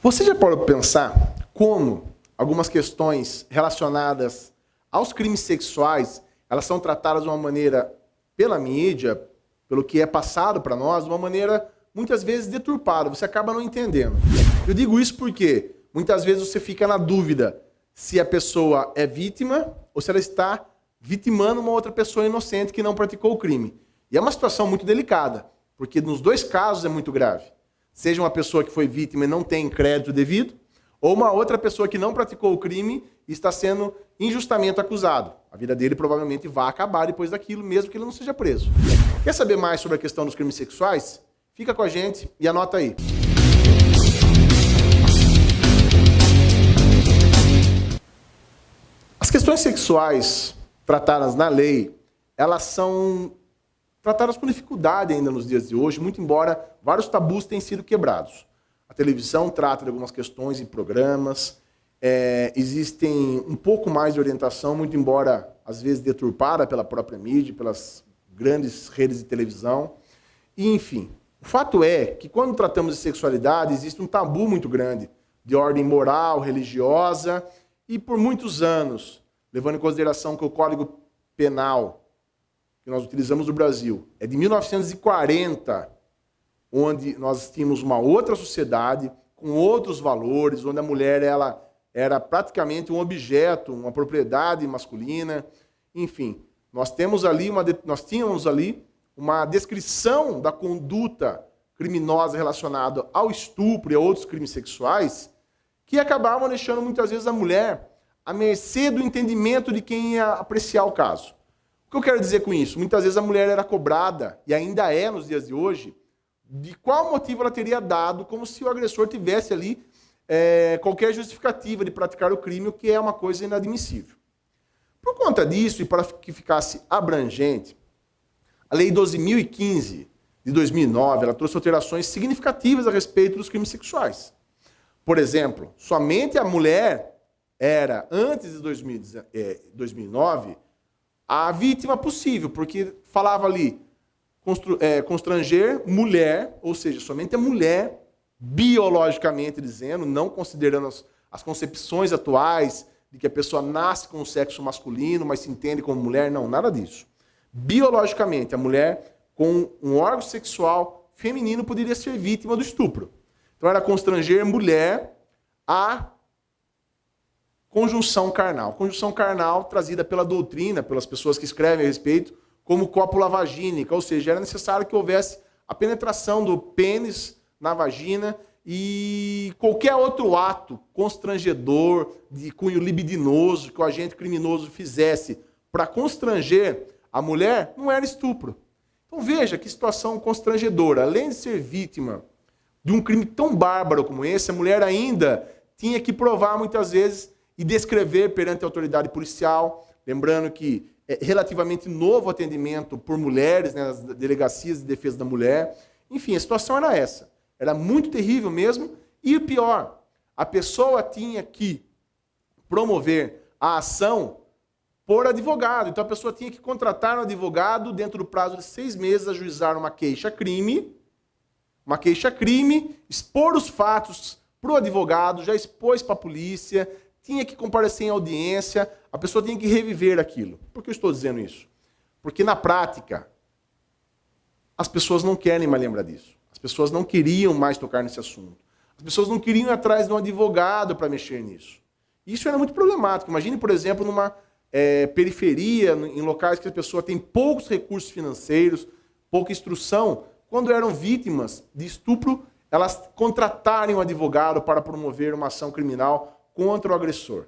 Você já parou para pensar como algumas questões relacionadas aos crimes sexuais, elas são tratadas de uma maneira, pela mídia, pelo que é passado para nós, de uma maneira muitas vezes deturpada, você acaba não entendendo. Eu digo isso porque muitas vezes você fica na dúvida se a pessoa é vítima ou se ela está vitimando uma outra pessoa inocente que não praticou o crime. E é uma situação muito delicada, porque nos dois casos é muito grave. Seja uma pessoa que foi vítima e não tem crédito devido, ou uma outra pessoa que não praticou o crime e está sendo injustamente acusado. A vida dele provavelmente vai acabar depois daquilo, mesmo que ele não seja preso. Quer saber mais sobre a questão dos crimes sexuais? Fica com a gente e anota aí. As questões sexuais tratadas na lei, elas são tratadas com dificuldade ainda nos dias de hoje, muito embora vários tabus tenham sido quebrados. A televisão trata de algumas questões em programas, existem um pouco mais de orientação, muito embora às vezes deturpada pela própria mídia, pelas grandes redes de televisão. E, enfim, o fato é que quando tratamos de sexualidade, existe um tabu muito grande, de ordem moral, religiosa, e por muitos anos, levando em consideração que o Código Penal que nós utilizamos no Brasil é de 1940, onde nós tínhamos uma outra sociedade, com outros valores, onde a mulher ela era praticamente um objeto, uma propriedade masculina. Enfim, nós tínhamos ali uma descrição da conduta criminosa relacionada ao estupro e a outros crimes sexuais, que acabavam deixando muitas vezes a mulher à mercê do entendimento de quem ia apreciar o caso. O que eu quero dizer com isso? Muitas vezes a mulher era cobrada, e ainda é nos dias de hoje, de qual motivo ela teria dado, como se o agressor tivesse ali qualquer justificativa de praticar o crime, o que é uma coisa inadmissível. Por conta disso, e para que ficasse abrangente, a Lei 12.015, de 2009, ela trouxe alterações significativas a respeito dos crimes sexuais. Por exemplo, somente a mulher era, antes de 2009, a vítima possível, porque falava ali constranger mulher, ou seja, somente a mulher, biologicamente dizendo, não considerando as concepções atuais de que a pessoa nasce com o sexo masculino, mas se entende como mulher, não, nada disso. Biologicamente, a mulher com um órgão sexual feminino poderia ser vítima do estupro. Então era constranger mulher a conjunção carnal. Conjunção carnal trazida pela doutrina, pelas pessoas que escrevem a respeito, como cópula vagínica, ou seja, era necessário que houvesse a penetração do pênis na vagina e qualquer outro ato constrangedor, de cunho libidinoso, que o agente criminoso fizesse para constranger a mulher, não era estupro. Então veja que situação constrangedora. Além de ser vítima de um crime tão bárbaro como esse, a mulher ainda tinha que provar muitas vezes e descrever perante a autoridade policial, lembrando que é relativamente novo atendimento por mulheres, né, nas delegacias de defesa da mulher. Enfim, a situação era essa. Era muito terrível mesmo. E o pior, a pessoa tinha que promover a ação por advogado. Então a pessoa tinha que contratar um advogado dentro do prazo de 6 meses, ajuizar uma queixa-crime, expor os fatos para o advogado, já expôs para a polícia, tinha que comparecer em audiência, a pessoa tinha que reviver aquilo. Por que eu estou dizendo isso? Porque na prática, as pessoas não querem mais lembrar disso. As pessoas não queriam mais tocar nesse assunto. As pessoas não queriam ir atrás de um advogado para mexer nisso. Isso era muito problemático. Imagine, por exemplo, numa periferia, em locais que a pessoa tem poucos recursos financeiros, pouca instrução, quando eram vítimas de estupro, elas contratarem um advogado para promover uma ação criminal contra o agressor.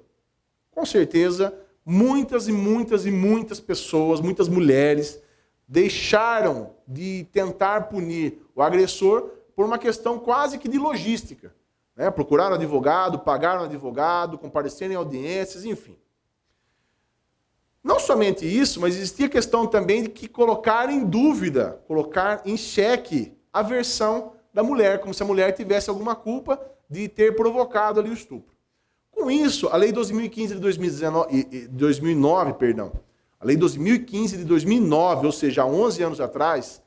Com certeza, muitas e muitas e muitas pessoas, muitas mulheres, deixaram de tentar punir o agressor por uma questão quase que de logística. Né? Procuraram advogado, pagaram advogado, compareceram em audiências, enfim. Não somente isso, mas existia a questão também de que colocar em dúvida, colocar em xeque a versão da mulher, como se a mulher tivesse alguma culpa de ter provocado ali o estupro. Com isso, a Lei 12.015 de 2009, a Lei 12.015 de 2009, ou seja, há 11 anos atrás,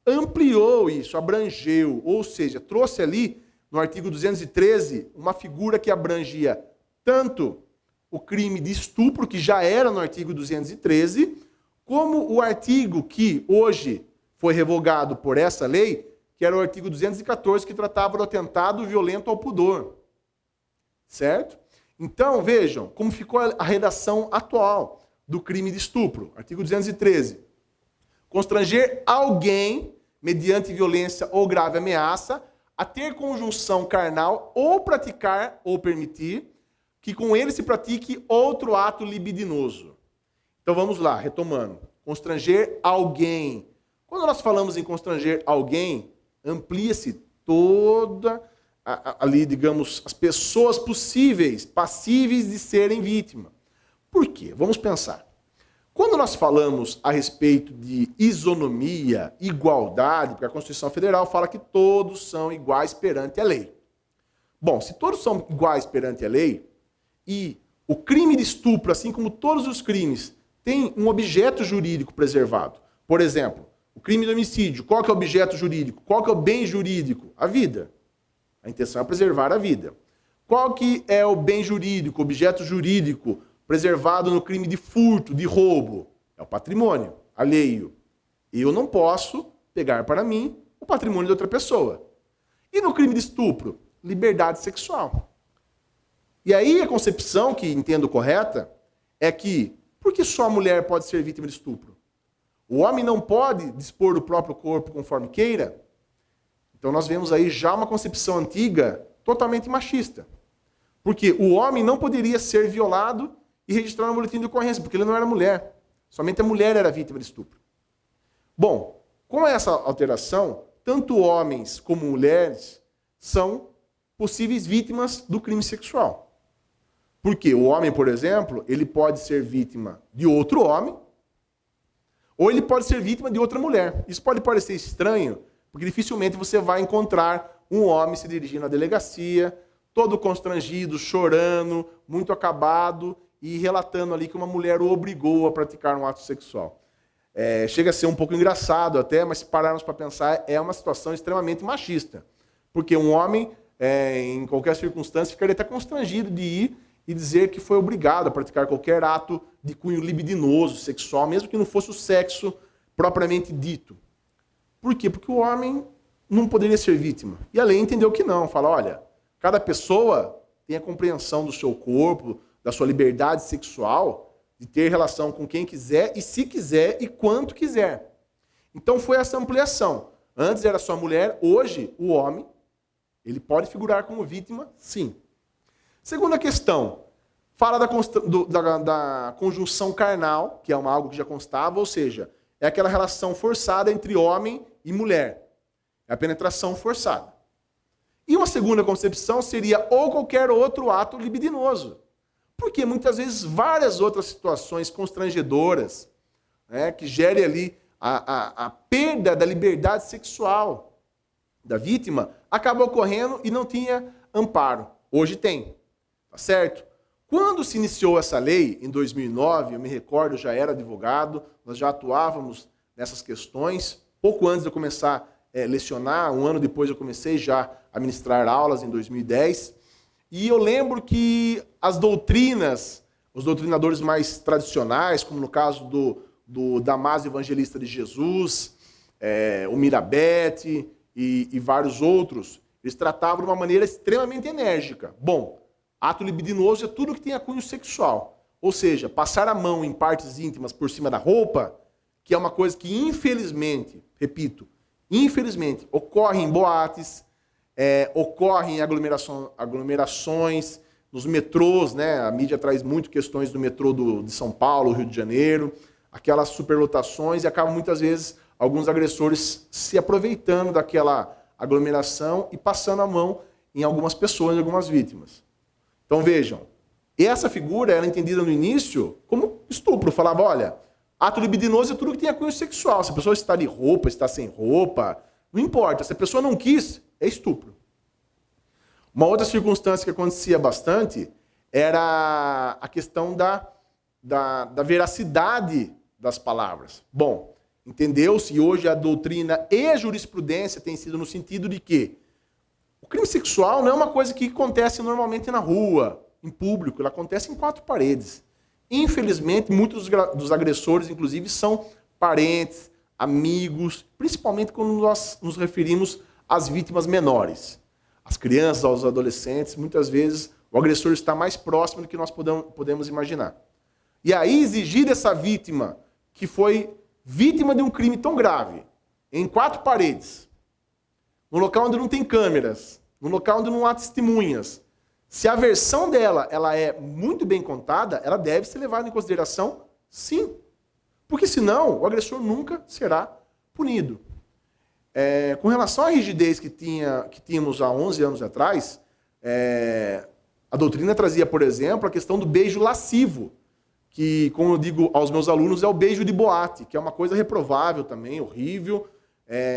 ampliou isso, abrangeu, ou seja, trouxe ali no artigo 213, uma figura que abrangia tanto o crime de estupro, que já era no artigo 213, como o artigo que hoje foi revogado por essa lei, que era o artigo 214, que tratava do atentado violento ao pudor. Certo? Então, vejam como ficou a redação atual do crime de estupro. Artigo 213. Constranger alguém, mediante violência ou grave ameaça, a ter conjunção carnal ou praticar ou permitir que com ele se pratique outro ato libidinoso. Então vamos lá, retomando. Constranger alguém. Quando nós falamos em constranger alguém, amplia-se toda ali, digamos, as pessoas possíveis, passíveis de serem vítima. Por quê? Vamos pensar. Quando nós falamos a respeito de isonomia, igualdade, porque a Constituição Federal fala que todos são iguais perante a lei. Bom, se todos são iguais perante a lei, e o crime de estupro, assim como todos os crimes, tem um objeto jurídico preservado. Por exemplo, o crime de homicídio, qual que é o objeto jurídico? Qual que é o bem jurídico? A vida. A intenção é preservar a vida. Qual que é o bem jurídico, objeto jurídico preservado no crime de furto, de roubo? É o patrimônio alheio. Eu não posso pegar para mim o patrimônio de outra pessoa. E no crime de estupro? Liberdade sexual. E aí a concepção, que entendo correta, é que por que só a mulher pode ser vítima de estupro? O homem não pode dispor do próprio corpo conforme queira? Então nós vemos aí já uma concepção antiga totalmente machista. Porque o homem não poderia ser violado e registrar no boletim de ocorrência, porque ele não era mulher. Somente a mulher era vítima de estupro. Bom, com essa alteração, tanto homens como mulheres são possíveis vítimas do crime sexual. Porque o homem, por exemplo, ele pode ser vítima de outro homem, ou ele pode ser vítima de outra mulher. Isso pode parecer estranho, porque dificilmente você vai encontrar um homem se dirigindo à delegacia, todo constrangido, chorando, muito acabado, e relatando ali que uma mulher o obrigou a praticar um ato sexual. Chega a ser um pouco engraçado até, mas se pararmos para pensar, é uma situação extremamente machista. Porque um homem, em qualquer circunstância, ficaria até constrangido de ir e dizer que foi obrigado a praticar qualquer ato de cunho libidinoso, sexual, mesmo que não fosse o sexo propriamente dito. Por quê? Porque o homem não poderia ser vítima. E a lei entendeu que não. Fala, olha, cada pessoa tem a compreensão do seu corpo, da sua liberdade sexual, de ter relação com quem quiser, e se quiser, e quanto quiser. Então foi essa ampliação. Antes era só a mulher, hoje o homem, ele pode figurar como vítima, sim. Segunda questão, fala da conjunção carnal, que é algo que já constava, ou seja, é aquela relação forçada entre homem e mulher. É a penetração forçada. E uma segunda concepção seria ou qualquer outro ato libidinoso. Porque muitas vezes várias outras situações constrangedoras, né, que gerem ali a perda da liberdade sexual da vítima, acaba ocorrendo e não tinha amparo. Hoje tem. Tá certo? Quando se iniciou essa lei, em 2009, eu me recordo, eu já era advogado, nós já atuávamos nessas questões. Pouco antes de eu começar a lecionar, um ano depois eu comecei já a ministrar aulas, em 2010. E eu lembro que as doutrinas, os doutrinadores mais tradicionais, como no caso do Damásio Evangelista de Jesus, o Mirabete e vários outros, eles tratavam de uma maneira extremamente enérgica. Bom, ato libidinoso é tudo que tem a cunho sexual. Ou seja, passar a mão em partes íntimas por cima da roupa, que é uma coisa que infelizmente, repito, infelizmente, ocorre em boates, ocorre em aglomerações, nos metrôs, né? A mídia traz muito questões do metrô de São Paulo, Rio de Janeiro, aquelas superlotações, e acabam muitas vezes alguns agressores se aproveitando daquela aglomeração e passando a mão em algumas pessoas, em algumas vítimas. Então vejam, essa figura era entendida no início como estupro. Falava, olha, ato libidinoso é tudo que tem a cunho sexual. Se a pessoa está de roupa, está sem roupa, não importa. Se a pessoa não quis, é estupro. Uma outra circunstância que acontecia bastante era a questão da veracidade das palavras. Bom, entendeu-se, e hoje a doutrina e a jurisprudência têm sido no sentido de que O crime sexual não é uma coisa que acontece normalmente na rua, em público, ele acontece em 4 paredes. Infelizmente, muitos dos agressores, inclusive, são parentes, amigos, principalmente quando nós nos referimos às vítimas menores. As crianças, aos adolescentes, muitas vezes o agressor está mais próximo do que nós podemos imaginar. E aí exigir dessa vítima, que foi vítima de um crime tão grave, em 4 paredes, no local onde não tem câmeras, no local onde não há testemunhas, se a versão dela ela é muito bem contada, ela deve ser levada em consideração, sim. Porque senão o agressor nunca será punido. Com relação à rigidez que tínhamos há 11 anos atrás, a doutrina trazia, por exemplo, a questão do beijo lascivo, que, como eu digo aos meus alunos, é o beijo de boate, que é uma coisa reprovável também, horrível,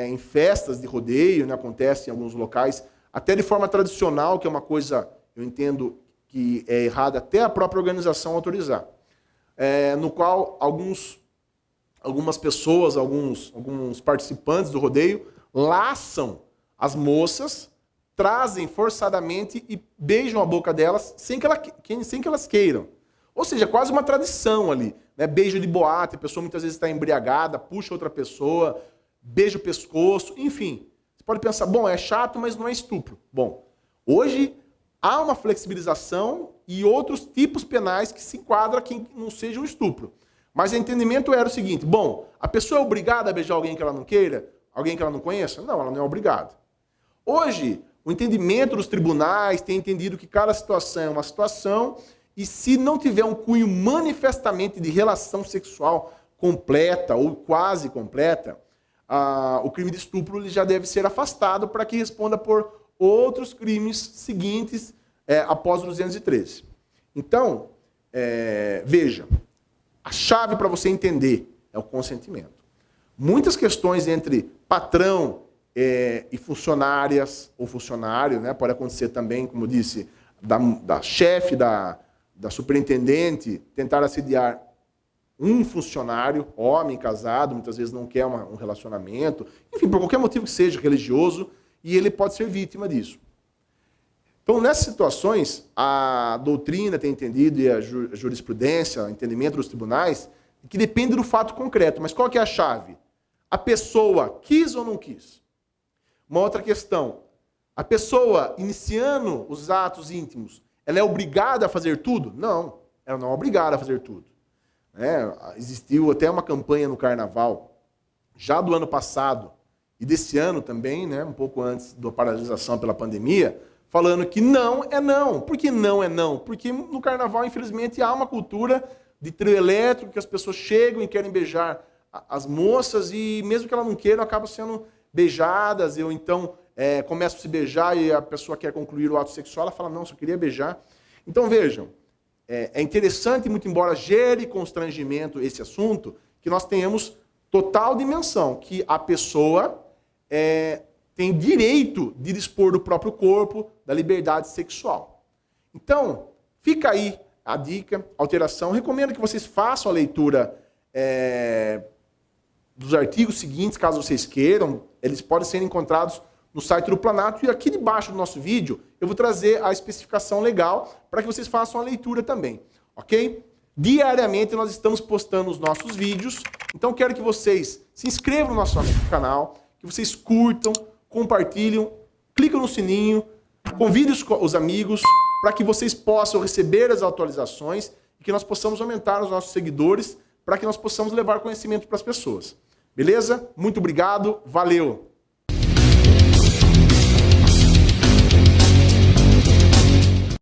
em festas de rodeio, né, acontece em alguns locais, até de forma tradicional, que é uma coisa, eu entendo que é errada até a própria organização autorizar, no qual algumas pessoas, alguns participantes do rodeio laçam as moças, trazem forçadamente e beijam a boca delas sem que elas queiram. Ou seja, quase uma tradição ali. Né? Beijo de boate, a pessoa muitas vezes está embriagada, puxa outra pessoa, beija o pescoço, enfim. Você pode pensar, bom, é chato, mas não é estupro. Bom, hoje há uma flexibilização e outros tipos penais que se enquadram que não seja um estupro. Mas o entendimento era o seguinte, bom, a pessoa é obrigada a beijar alguém que ela não queira? Alguém que ela não conheça? Não, ela não é obrigada. Hoje, o entendimento dos tribunais tem entendido que cada situação é uma situação e se não tiver um cunho manifestamente de relação sexual completa ou quase completa, o crime de estupro ele já deve ser afastado para que responda por outros crimes seguintes após o 213. Então, veja, a chave para você entender é o consentimento. Muitas questões entre patrão e funcionárias ou funcionário, né, pode acontecer também, como eu disse, da chefe, da superintendente, tentar assediar um funcionário, homem, casado, muitas vezes não quer um relacionamento, enfim, por qualquer motivo que seja, religioso, e ele pode ser vítima disso. Então, nessas situações, a doutrina tem entendido, e a jurisprudência, o entendimento dos tribunais, que depende do fato concreto. Mas qual que é a chave? A pessoa quis ou não quis? Uma outra questão, a pessoa iniciando os atos íntimos, ela é obrigada a fazer tudo? Não, ela não é obrigada a fazer tudo. Existiu até uma campanha no Carnaval, já do ano passado, e desse ano também, né, um pouco antes da paralisação pela pandemia, falando que não é não. Por que não é não? Porque no Carnaval, infelizmente, há uma cultura de trio elétrico, que as pessoas chegam e querem beijar as moças, e mesmo que ela não queira, acabam sendo beijadas, ou então começam a se beijar e a pessoa quer concluir o ato sexual, ela fala, não, só queria beijar. Então, vejam, é interessante, muito embora gere constrangimento esse assunto, que nós tenhamos total dimensão, que a pessoa tem direito de dispor do próprio corpo, da liberdade sexual. Então, fica aí a dica, a alteração. Recomendo que vocês façam a leitura dos artigos seguintes, caso vocês queiram. Eles podem ser encontrados no site do Planato. E aqui debaixo do nosso vídeo, eu vou trazer a especificação legal para que vocês façam a leitura também. Ok? Diariamente nós estamos postando os nossos vídeos. Então, quero que vocês se inscrevam no nosso canal, que vocês curtam, compartilhem, clicam no sininho, convidem os amigos para que vocês possam receber as atualizações e que nós possamos aumentar os nossos seguidores para que nós possamos levar conhecimento para as pessoas. Beleza? Muito obrigado, valeu!